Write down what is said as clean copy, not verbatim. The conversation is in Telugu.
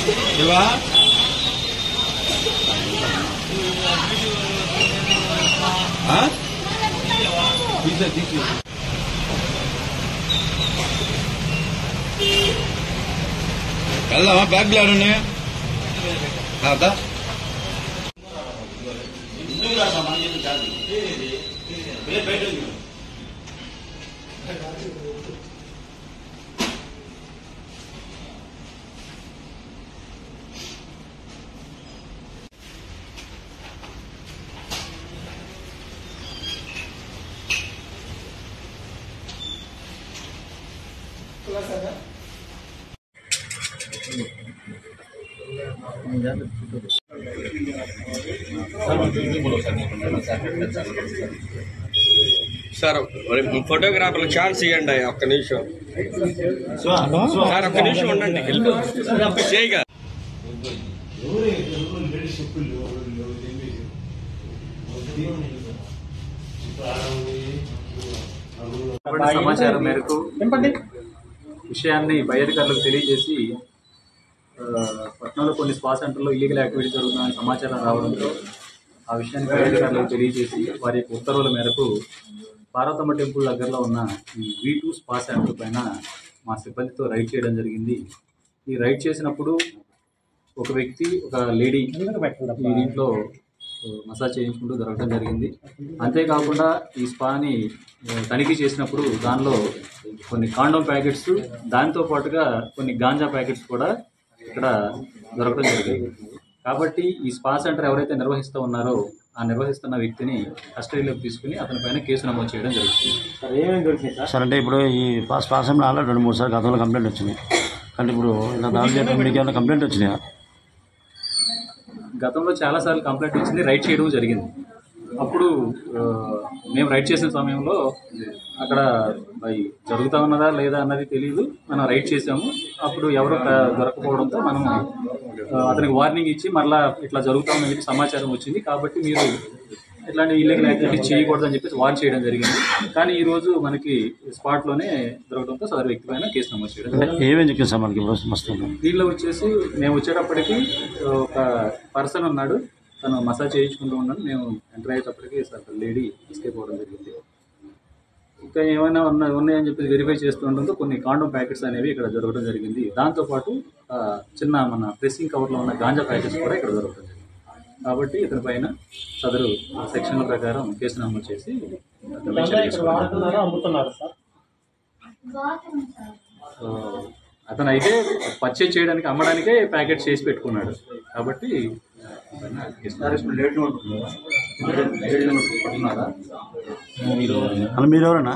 శివా తీసి వెళ్దామా? బ్యాగ్లు ఆడున్నాయా? సార్ ఫోటోగ్రాఫర్లు ఛాన్స్ ఇవ్వండి ఒక్క నిమిషం సార్, ఒక్క నిమిషం ఉండండి. చేయగా సమాచారం మేరకు విషయాన్ని పై అధికారులకు తెలియజేసి పట్టణంలో కొన్ని స్పా సెంటర్లో ఇల్లీగల్ యాక్టివిటీ జరుగుతుందని సమాచారం రావడంతో ఆ విషయాన్ని పై అధికారులకు తెలియజేసి వారి యొక్క ఉత్తర్వుల మేరకు పార్వతమ్మ టెంపుల్ దగ్గరలో ఉన్న ఈ V2 స్పా సెంటర్ పైన మా సిబ్బందితో రైడ్ చేయడం జరిగింది. ఈ రైడ్ చేసినప్పుడు ఒక వ్యక్తి, ఒక లేడీ ఈ దీంట్లో మసాజ్ చేయించుకుంటూ దొరకడం జరిగింది. అంతేకాకుండా ఈ స్పాని తనిఖీ చేసినప్పుడు దానిలో కొన్ని కాండోమ్ ప్యాకెట్స్, దాంతో పాటుగా కొన్ని గాంజా ప్యాకెట్స్ కూడా ఇక్కడ దొరకడం జరిగింది. కాబట్టి ఈ స్పా సెంటర్ ఎవరైతే నిర్వహిస్తూ ఉన్నారో ఆ నిర్వహిస్తున్న వ్యక్తిని కస్టడీలోకి తీసుకుని అతని పైన కేసు నమోదు చేయడం జరుగుతుంది. సార్, అంటే ఇప్పుడు ఈ స్పా సెంటర్ ఆల్రెడీ 2-3 సార్లు గతంలో కంప్లైంట్ వచ్చినాయి. కానీ ఇప్పుడు ఇలా దాడి చేయడం మీకు ఏమైనా కంప్లైంట్ వచ్చినాయా? గతంలో చాలాసార్లు కంప్లైంట్ వచ్చింది, రైడ్ చేయడం జరిగింది. అప్పుడు మేము రైడ్ చేసిన సమయంలో అక్కడ జరుగుతూ ఉన్నదా లేదా అన్నది తెలియదు. మనం రైడ్ చేసాము. అప్పుడు ఎవరు దొరకపోవడంతో మనం అతనికి వార్నింగ్ ఇచ్చి మరలా ఇట్లా జరుగుతామని చెప్పి సమాచారం వచ్చింది. కాబట్టి మీరు ఇట్లాంటి ఇల్లీగల్ యాక్టివిటీస్ చేయకూడదని చెప్పేసి వార్న్ చేయడం జరిగింది. కానీ ఈ రోజు మనకి స్పాట్లోనే దొరకడంతో సదరు వ్యక్తి పైన కేసు నమోదు చేయడం. ఏమేమి చెప్పింది సార్ మనకి దీనిలో వచ్చేసి మేము వచ్చేటప్పటికి ఒక పర్సన్ ఉన్నాడు, తను మసాజ్ చేయించుకుంటూ ఉన్నాడు. మేము ఎంటర్ అయ్యేటప్పటికి లేడీ ఎస్కేప్ అవ్వడం జరిగింది. ఇంకా ఏమైనా ఉన్నాయని చెప్పి వెరిఫై చేస్తూ ఉండడంతో కొన్ని కాండోమ్ ప్యాకెట్స్ అనేవి ఇక్కడ దొరకడం జరిగింది. దాంతోపాటు చిన్న మన ప్రెస్సింగ్ కవర్లో ఉన్న గాంజా ప్యాకెట్స్ కూడా ఇక్కడ దొరకడం జరిగింది. కాబట్టి ఇతని పైన సదరు సెక్షన్ల ప్రకారం కేసు నమోదు చేసి అతను అయితే పర్చేజ్ చేయడానికి, అమ్మడానికే ప్యాకెట్ చేసి పెట్టుకున్నాడు. కాబట్టి మీరెవరన్నా?